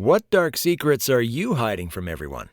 What dark secrets are you hiding from everyone?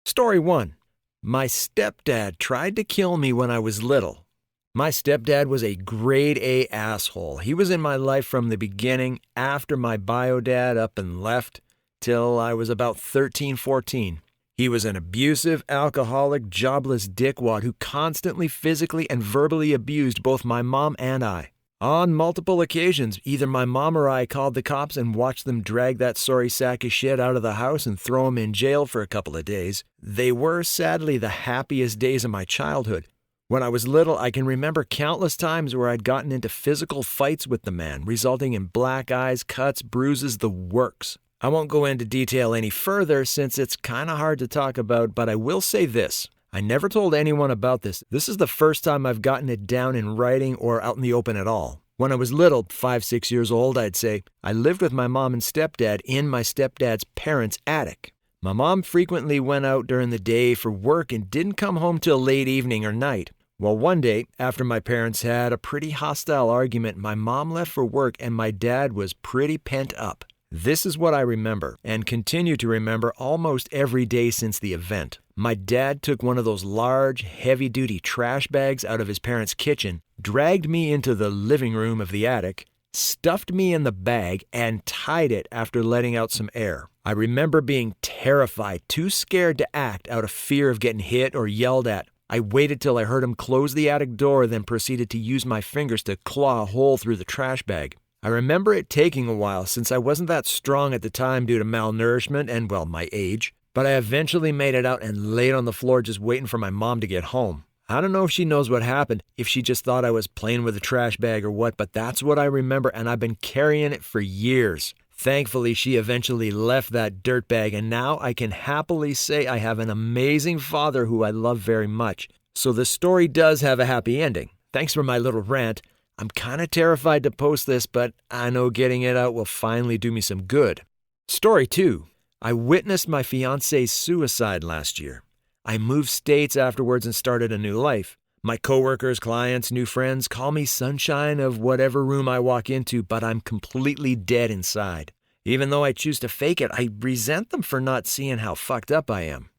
Story 1. My stepdad tried to kill me when I was little. My stepdad was a grade A asshole. He was in my life from the beginning, after my bio dad up and left, till I was about 13, 14. He was an abusive, alcoholic, jobless dickwad who constantly physically and verbally abused both my mom and I. On multiple occasions, either my mom or I called the cops and watched them drag that sorry sack of shit out of the house and throw him in jail for a couple of days. They were, sadly, the happiest days of my childhood. When I was little, I can remember countless times where I'd gotten into physical fights with the man, resulting in black eyes, cuts, bruises, the works. I won't go into detail any further since it's kind of hard to talk about, but I will say this. I never told anyone about this. This is the first time I've gotten it down in writing or out in the open at all. When I was little, 5, 6 years old, I'd say, I lived with my mom and stepdad in my stepdad's parents' attic. My mom frequently went out during the day for work and didn't come home till late evening or night. Well, one day, after my parents had a pretty hostile argument, my mom left for work and my dad was pretty pent up. This is what I remember, and continue to remember almost every day since the event. My dad took one of those large, heavy-duty trash bags out of his parents' kitchen, dragged me into the living room of the attic, stuffed me in the bag, and tied it after letting out some air. I remember being terrified, too scared to act out of fear of getting hit or yelled at. I waited till I heard him close the attic door, then proceeded to use my fingers to claw a hole through the trash bag. I remember it taking a while since I wasn't that strong at the time due to malnourishment and, well, my age. But I eventually made it out and laid on the floor just waiting for my mom to get home. I don't know if she knows what happened, if she just thought I was playing with a trash bag or what, but that's what I remember, and I've been carrying it for years. Thankfully, she eventually left that dirt bag, and now I can happily say I have an amazing father who I love very much. So the story does have a happy ending. Thanks for my little rant. I'm kind of terrified to post this, but I know getting it out will finally do me some good. Story 2. I witnessed my fiance's suicide last year. I moved states afterwards and started a new life. My coworkers, clients, new friends call me sunshine of whatever room I walk into, but I'm completely dead inside. Even though I choose to fake it, I resent them for not seeing how fucked up I am.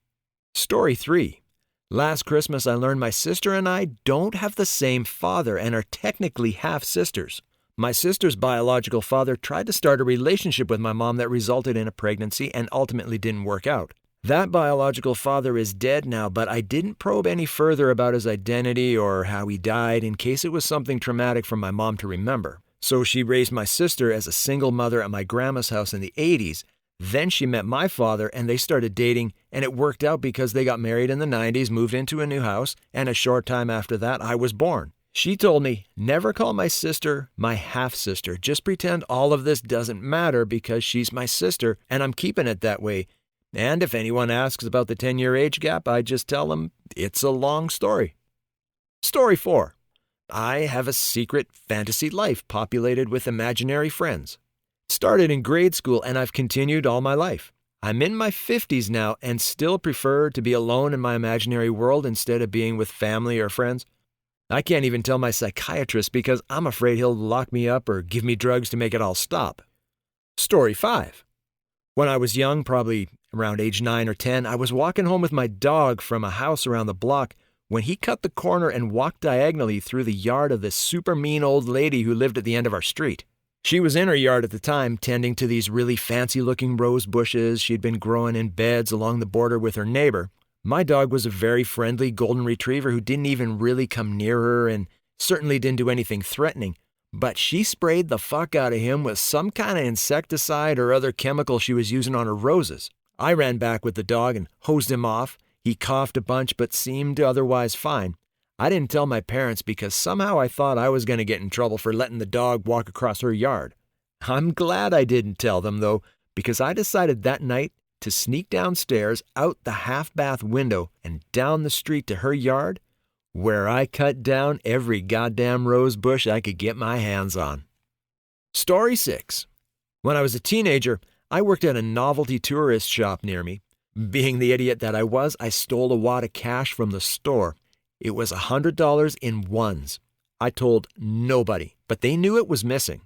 Story 3. Last Christmas, I learned my sister and I don't have the same father and are technically half-sisters. My sister's biological father tried to start a relationship with my mom that resulted in a pregnancy and ultimately didn't work out. That biological father is dead now, but I didn't probe any further about his identity or how he died in case it was something traumatic for my mom to remember. So she raised my sister as a single mother at my grandma's house in the 80s. Then she met my father and they started dating, and it worked out because they got married in the 90s, moved into a new house, and a short time after that, I was born. She told me, never call my sister my half-sister. Just pretend all of this doesn't matter because she's my sister, and I'm keeping it that way. And if anyone asks about the 10-year age gap, I just tell them it's a long story. Story 4. I have a secret fantasy life populated with imaginary friends. Started in grade school and I've continued all my life. I'm in my 50s now and still prefer to be alone in my imaginary world instead of being with family or friends. I can't even tell my psychiatrist because I'm afraid he'll lock me up or give me drugs to make it all stop. Story 5. When I was young, probably around age 9 or 10, I was walking home with my dog from a house around the block when he cut the corner and walked diagonally through the yard of this super mean old lady who lived at the end of our street. She was in her yard at the time, tending to these really fancy-looking rose bushes she'd been growing in beds along the border with her neighbor. My dog was a very friendly golden retriever who didn't even really come near her and certainly didn't do anything threatening. But she sprayed the fuck out of him with some kind of insecticide or other chemical she was using on her roses. I ran back with the dog and hosed him off. He coughed a bunch but seemed otherwise fine. I didn't tell my parents because somehow I thought I was going to get in trouble for letting the dog walk across her yard. I'm glad I didn't tell them, though, because I decided that night to sneak downstairs, out the half-bath window, and down the street to her yard, where I cut down every goddamn rose bush I could get my hands on. Story 6. When I was a teenager, I worked at a novelty tourist shop near me. Being the idiot that I was, I stole a wad of cash from the store. It was $100 in ones. I told nobody, but they knew it was missing.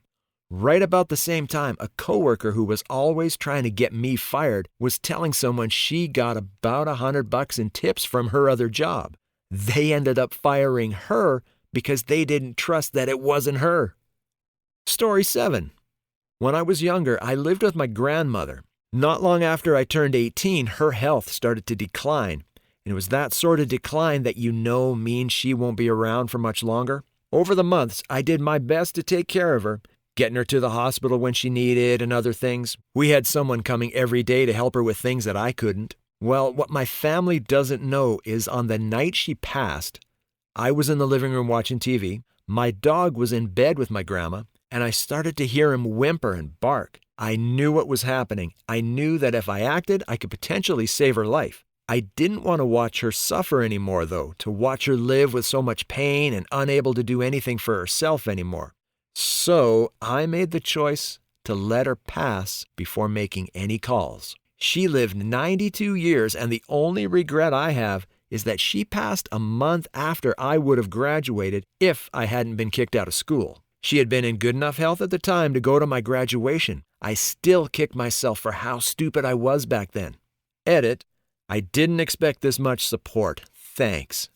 Right about the same time, a coworker who was always trying to get me fired was telling someone she got about $100 in tips from her other job. They ended up firing her because they didn't trust that it wasn't her. Story 7. When I was younger, I lived with my grandmother. Not long after I turned 18, her health started to decline. And it was that sort of decline that means she won't be around for much longer. Over the months, I did my best to take care of her, getting her to the hospital when she needed and other things. We had someone coming every day to help her with things that I couldn't. Well, what my family doesn't know is on the night she passed, I was in the living room watching TV. My dog was in bed with my grandma, and I started to hear him whimper and bark. I knew what was happening. I knew that if I acted, I could potentially save her life. I didn't want to watch her suffer anymore, though, to watch her live with so much pain and unable to do anything for herself anymore. So I made the choice to let her pass before making any calls. She lived 92 years, and the only regret I have is that she passed a month after I would have graduated if I hadn't been kicked out of school. She had been in good enough health at the time to go to my graduation. I still kick myself for how stupid I was back then. Edit. I didn't expect this much support. Thanks.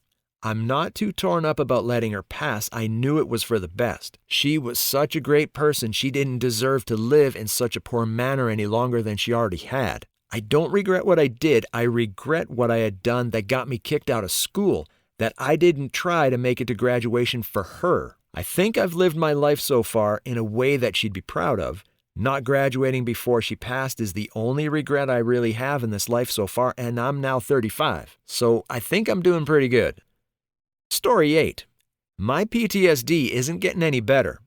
I'm not too torn up about letting her pass. I knew it was for the best. She was such a great person. She didn't deserve to live in such a poor manner any longer than she already had. I don't regret what I did. I regret what I had done that got me kicked out of school, that I didn't try to make it to graduation for her. I think I've lived my life so far in a way that she'd be proud of. Not graduating before she passed is the only regret I really have in this life so far, and I'm now 35, so I think I'm doing pretty good. Story 8. My PTSD isn't getting any better.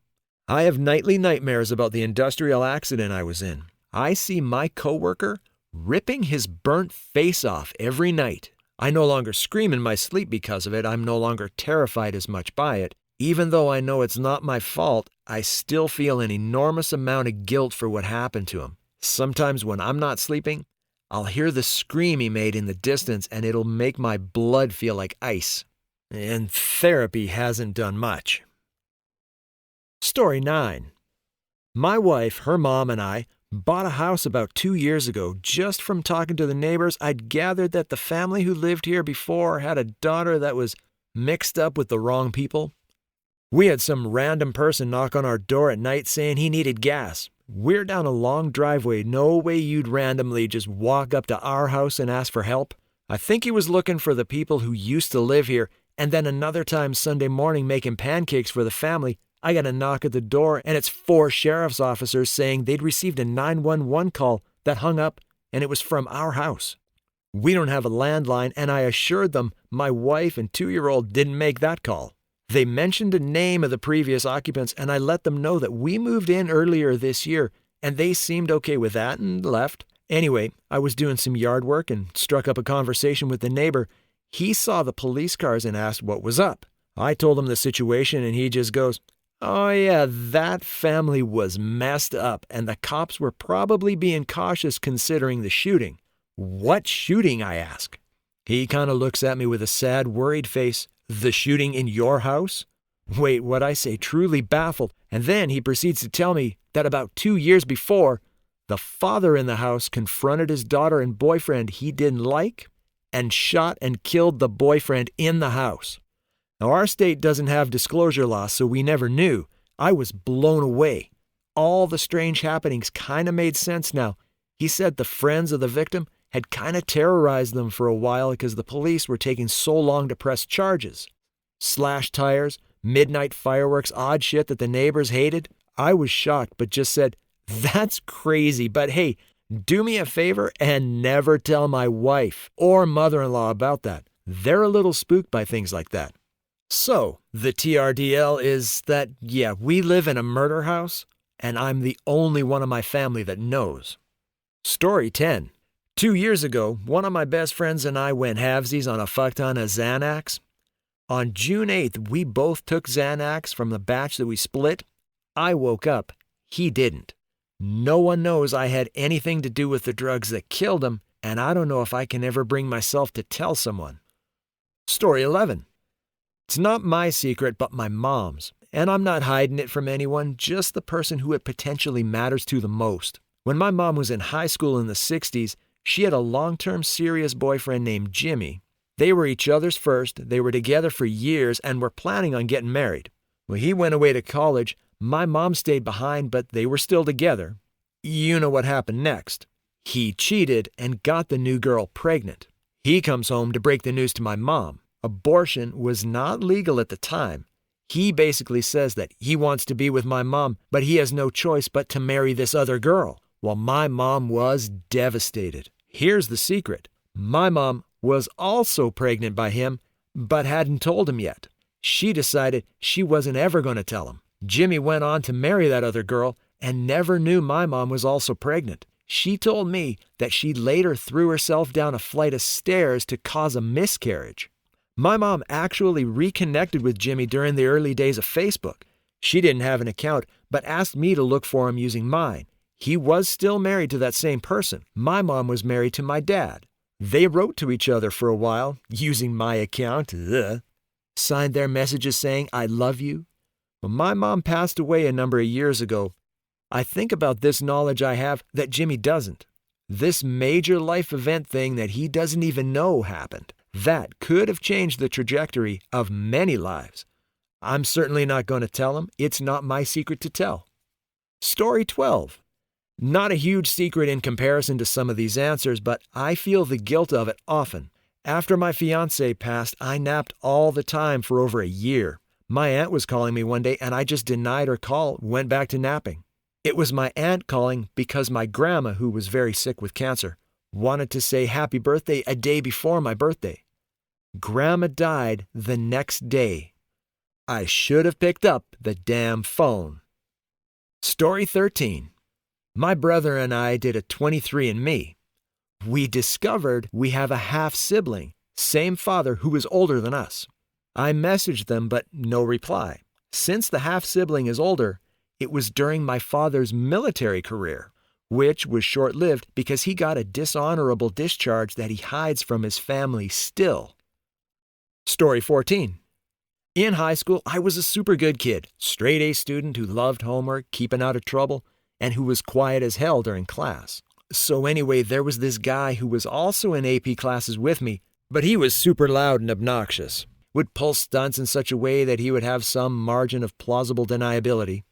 I have nightly nightmares about the industrial accident I was in. I see my coworker ripping his burnt face off every night. I no longer scream in my sleep because of it. I'm no longer terrified as much by it. Even though I know it's not my fault, I still feel an enormous amount of guilt for what happened to him. Sometimes when I'm not sleeping, I'll hear the scream he made in the distance and it'll make my blood feel like ice. And therapy hasn't done much. Story 9. My wife, her mom, and I bought a house about 2 years ago. Just from talking to the neighbors, I'd gathered that the family who lived here before had a daughter that was mixed up with the wrong people. We had some random person knock on our door at night saying he needed gas. We're down a long driveway. No way you'd randomly just walk up to our house and ask for help. I think he was looking for the people who used to live here, and then another time Sunday morning making pancakes for the family, I got a knock at the door and it's 4 sheriff's officers saying they'd received a 911 call that hung up and it was from our house. We don't have a landline, and I assured them my wife and 2-year-old didn't make that call. They mentioned a name of the previous occupants, and I let them know that we moved in earlier this year, and they seemed okay with that and left. Anyway, I was doing some yard work and struck up a conversation with the neighbor. He saw the police cars and asked what was up. I told him the situation, and he just goes, "Oh yeah, that family was messed up, and the cops were probably being cautious considering the shooting." "What shooting?" I ask. He kind of looks at me with a sad, worried face. "The shooting in your house?" Wait, what I say, truly baffled. And then he proceeds to tell me that about 2 years before, the father in the house confronted his daughter and boyfriend he didn't like and shot and killed the boyfriend in the house. Now, our state doesn't have disclosure laws, so we never knew. I was blown away. All the strange happenings kind of made sense now. He said the friends of the victim had kind of terrorized them for a while because the police were taking so long to press charges. Slashed tires, midnight fireworks, odd shit that the neighbors hated. I was shocked, but just said, "That's crazy, but hey, do me a favor and never tell my wife or mother-in-law about that. They're a little spooked by things like that." So, the TRDL is that, yeah, we live in a murder house, and I'm the only one of my family that knows. Story 10. 2 years ago, one of my best friends and I went halvesies on a fuck ton of Xanax. On June 8th, we both took Xanax from the batch that we split. I woke up. He didn't. No one knows I had anything to do with the drugs that killed him, and I don't know if I can ever bring myself to tell someone. Story 11. It's not my secret, but my mom's. And I'm not hiding it from anyone, just the person who it potentially matters to the most. When my mom was in high school in the 60s, she had a long-term serious boyfriend named Jimmy. They were each other's first, they were together for years, and were planning on getting married. Well, he went away to college, my mom stayed behind, but they were still together. You know what happened next. He cheated and got the new girl pregnant. He comes home to break the news to my mom. Abortion was not legal at the time. He basically says that he wants to be with my mom, but he has no choice but to marry this other girl. Well, my mom was devastated. Here's the secret. My mom was also pregnant by him, but hadn't told him yet. She decided she wasn't ever going to tell him. Jimmy went on to marry that other girl and never knew my mom was also pregnant. She told me that she later threw herself down a flight of stairs to cause a miscarriage. My mom actually reconnected with Jimmy during the early days of Facebook. She didn't have an account, but asked me to look for him using mine. He was still married to that same person. My mom was married to my dad. They wrote to each other for a while, using my account. Signed their messages saying, "I love you." Well, my mom passed away a number of years ago. I think about this knowledge I have that Jimmy doesn't. This major life event thing that he doesn't even know happened. That could have changed the trajectory of many lives. I'm certainly not going to tell him. It's not my secret to tell. Story 12. Not a huge secret in comparison to some of these answers, but I feel the guilt of it often. After my fiancée passed, I napped all the time for over a year. My aunt was calling me one day and I just denied her call, went back to napping. It was my aunt calling because my grandma, who was very sick with cancer, wanted to say happy birthday a day before my birthday. Grandma died the next day. I should have picked up the damn phone. Story 13. My brother and I did a 23andMe. We discovered we have a half-sibling, same father who is older than us. I messaged them, but no reply. Since the half-sibling is older, it was during my father's military career, which was short-lived because he got a dishonorable discharge that he hides from his family still. Story 14. In high school, I was a super good kid, straight A student who loved homework, keeping out of trouble, and who was quiet as hell during class. So anyway, there was this guy who was also in AP classes with me, but he was super loud and obnoxious. Would pull stunts in such a way that he would have some margin of plausible deniability.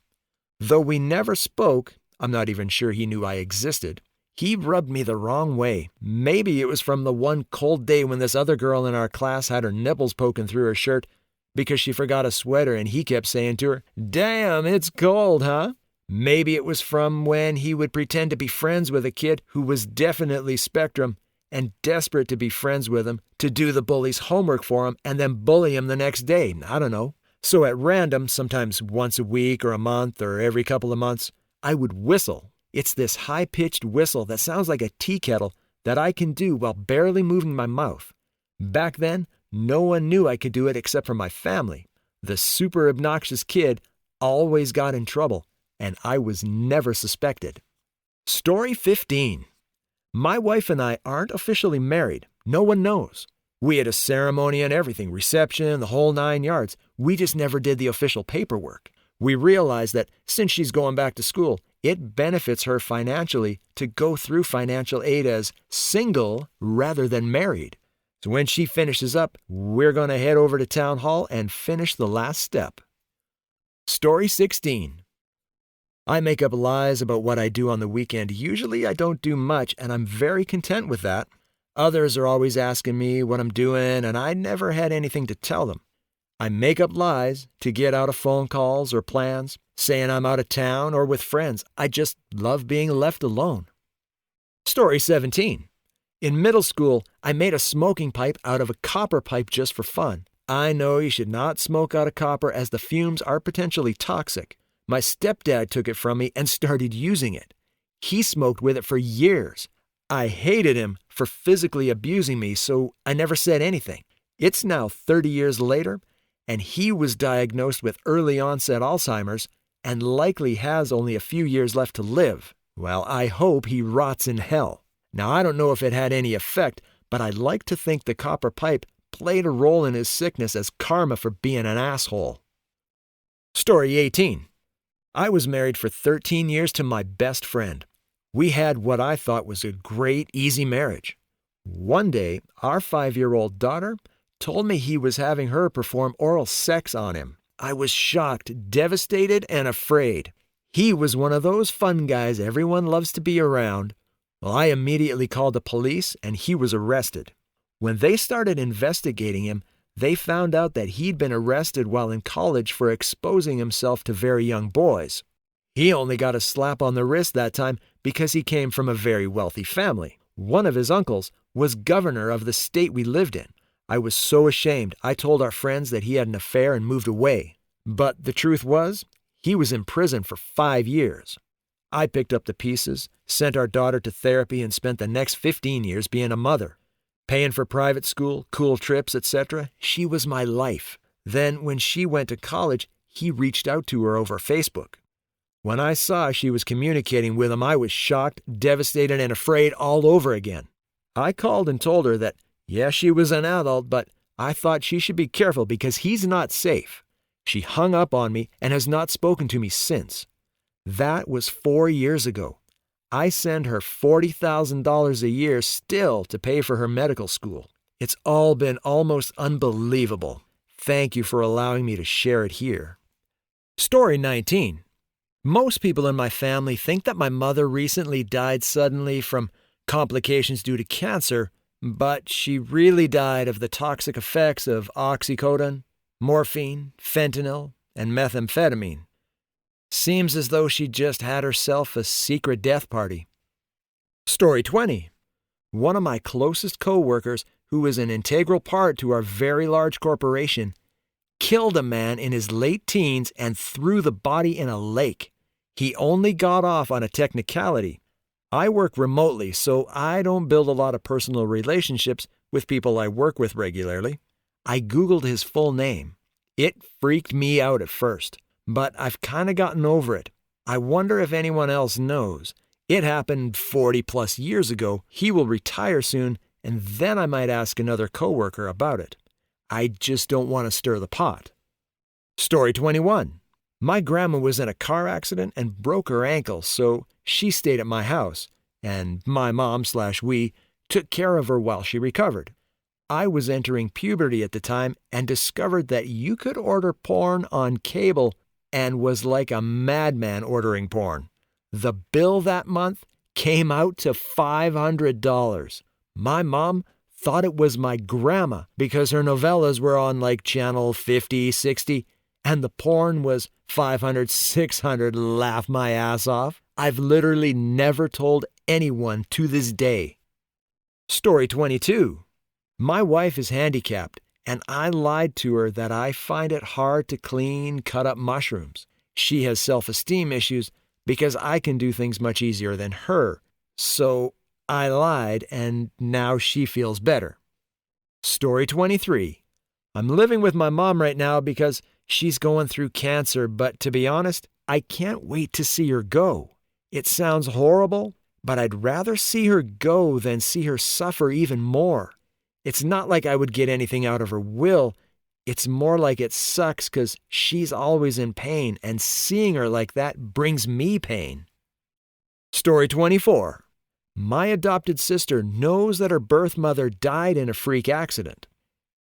Though we never spoke, I'm not even sure he knew I existed. He rubbed me the wrong way. Maybe it was from the one cold day when this other girl in our class had her nipples poking through her shirt because she forgot a sweater and he kept saying to her, "Damn, it's cold, huh?" Maybe it was from when he would pretend to be friends with a kid who was definitely spectrum and desperate to be friends with him to do the bully's homework for him and then bully him the next day. I don't know. So at random, sometimes once a week or a month or every couple of months, I would whistle. It's this high-pitched whistle that sounds like a tea kettle that I can do while barely moving my mouth. Back then, no one knew I could do it except for my family. The super obnoxious kid always got in trouble, and I was never suspected. Story 15. My wife and I aren't officially married. No one knows. We had a ceremony and everything, reception, the whole 9 yards. We just never did the official paperwork. We realized that since she's going back to school, it benefits her financially to go through financial aid as single rather than married. So when she finishes up, we're going to head over to town hall and finish the last step. Story 16. I make up lies about what I do on the weekend. Usually I don't do much, and I'm very content with that. Others are always asking me what I'm doing, and I never had anything to tell them. I make up lies to get out of phone calls or plans, saying I'm out of town or with friends. I just love being left alone. Story 17. In middle school, I made a smoking pipe out of a copper pipe just for fun. I know you should not smoke out of copper as the fumes are potentially toxic. My stepdad took it from me and started using it. He smoked with it for years. I hated him for physically abusing me, so I never said anything. It's now 30 years later, and he was diagnosed with early onset Alzheimer's and likely has only a few years left to live. Well, I hope he rots in hell. Now, I don't know if it had any effect, but I'd like to think the copper pipe played a role in his sickness as karma for being an asshole. Story 18. I was married for 13 years to my best friend. We had what I thought was a great, easy marriage. One day, our 5-year-old daughter told me he was having her perform oral sex on him. I was shocked, devastated, and afraid. He was one of those fun guys everyone loves to be around. Well, I immediately called the police, and he was arrested. When they started investigating him, they found out that he'd been arrested while in college for exposing himself to very young boys. He only got a slap on the wrist that time because he came from a very wealthy family. One of his uncles was governor of the state we lived in. I was so ashamed, I told our friends that he had an affair and moved away. But the truth was, he was in prison for 5 years. I picked up the pieces, sent our daughter to therapy, and spent the next 15 years being a mother. Paying for private school, cool trips, etc. She was my life. Then, when she went to college, he reached out to her over Facebook. When I saw she was communicating with him, I was shocked, devastated, and afraid all over again. I called and told her that, yes, she was an adult, but I thought she should be careful because he's not safe. She hung up on me and has not spoken to me since. That was 4 years ago. I send her $40,000 a year still to pay for her medical school. It's all been almost unbelievable. Thank you for allowing me to share it here. Story 19. Most people in my family think that my mother recently died suddenly from complications due to cancer, but she really died of the toxic effects of oxycodone, morphine, fentanyl, and methamphetamine. Seems as though she just had herself a secret death party. Story 20. One of my closest co-workers, who is an integral part to our very large corporation, killed a man in his late teens and threw the body in a lake. He only got off on a technicality. I work remotely, so I don't build a lot of personal relationships with people I work with regularly. I Googled his full name. It freaked me out at first. But I've kind of gotten over it. I wonder if anyone else knows. It happened 40+ years ago. He will retire soon, and then I might ask another coworker about it. I just don't want to stir the pot. Story 21. My grandma was in a car accident and broke her ankle, so she stayed at my house, and my mom/we took care of her while she recovered. I was entering puberty at the time and discovered that you could order porn on cable and was like a madman ordering porn. The bill that month came out to $500. My mom thought it was my grandma because her novellas were on like channel 50, 60, and the porn was $500, $600. Laugh my ass off. I've literally never told anyone to this day. Story 22. My wife is handicapped, and I lied to her that I find it hard to clean, cut up mushrooms. She has self-esteem issues because I can do things much easier than her. So I lied, and now she feels better. Story 23. I'm living with my mom right now because she's going through cancer, but to be honest, I can't wait to see her go. It sounds horrible, but I'd rather see her go than see her suffer even more. It's not like I would get anything out of her will. It's more like it sucks because she's always in pain, and seeing her like that brings me pain. Story 24. My adopted sister knows that her birth mother died in a freak accident.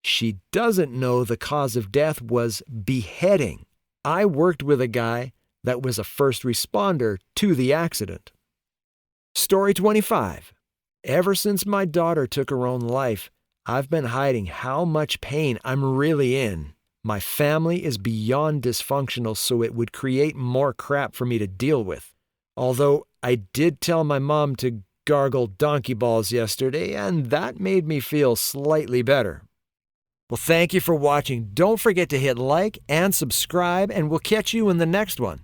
She doesn't know the cause of death was beheading. I worked with a guy that was a first responder to the accident. Story 25. Ever since my daughter took her own life, I've been hiding how much pain I'm really in. My family is beyond dysfunctional, so it would create more crap for me to deal with. Although I did tell my mom to gargle donkey balls yesterday, and that made me feel slightly better. Well, thank you for watching. Don't forget to hit like and subscribe, and we'll catch you in the next one.